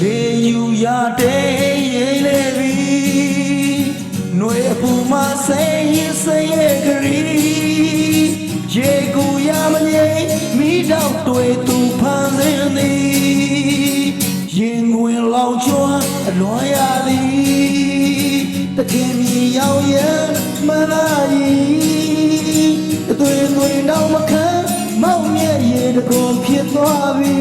လေယူရတဲ့ရေလေပြီးຫນွေအပူမဆိုင်ရင်ဆိုင်ရဲ့ကလေးရေကူရမငြိမ်မိတော့တွေ့သူဖန်ဆင်းသည်ရင်ဝင်လောင်ကျွမ်းအလွန်ရသည်တခင်မြေရောက်ရမလာရင်သွေးသွေးတော့မခံမောင်မြရဲ့ရေတကုံဖြစ်သွားပြီ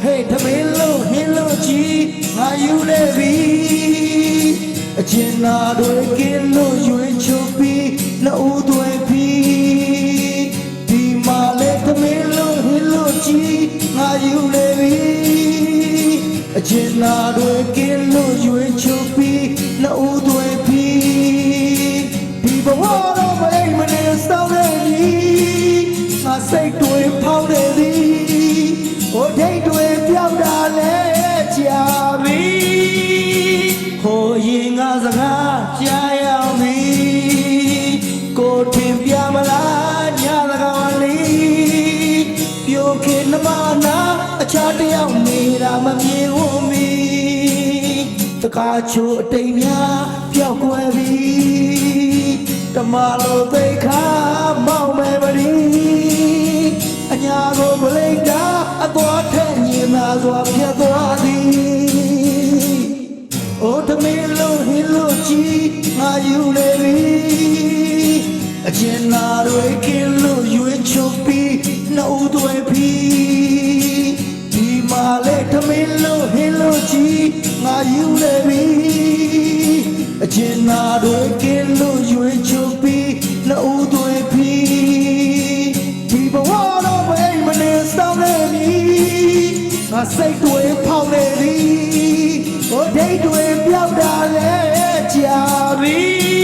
ဟေးသမီးလို့ဟင်းလို့ကြီးငါယူနေပြီအကျဉ်းနာတွေကင်းလို့ရွေးချုပ်ပြီးနှုတ်သွေးပြီးဒီမှာလေသမီးလို့ဟင်းလို့ကြီးငါယူနေပြီအကျဉ်းနာတွေကင်းလို့ရွေးချုပ်ပြီးနှုတ်သွေးပြီးဒီဘဝတော့မအိမ်မနေစောင်းနေပြီငါစိတ်တွေဖောက်နေသည်ဟိုဒိတ်တွေပြောင်းတာလဲကြာပြီဟိုရင်ငါစကားကြားရောက်ပြီကိုထင်ပြမလားညစကားလေးပြိုခင်နှမနာအခြားတယောက်နေတာမမြင်ဘူးမီတကားချိုအတိမ်များပျောက်ကွယ်ပြီတမလိုသိခါမောင်မယ်မရီအညာကိုပလိတ်တာအသွားထက်ညင်သာစွာဖြတ်သွားသည်အိုသမီးလို့ဟင်းလို့ကြီးငါယူနေပြီအကျဉ်းနာတွေကင်းလို့ရွေးချုပ်ပြီးနှုတ်သွေးပြီးဒီမှာလေသမီးလို့ဟင်းလို့ကြီးငါယူနေပြီအကျဉ်းနာတွေကင်းလို့ရွေးချုပ်ပြီးနှုတ်သွေးပြီးဒီဘဝတော့မအိမ်မနေစောင်းနေပြီငါစိတ်တွေဖောက်နေပြီဟိုဒိတ်တွေပြောက်တာလဲကြာပြီ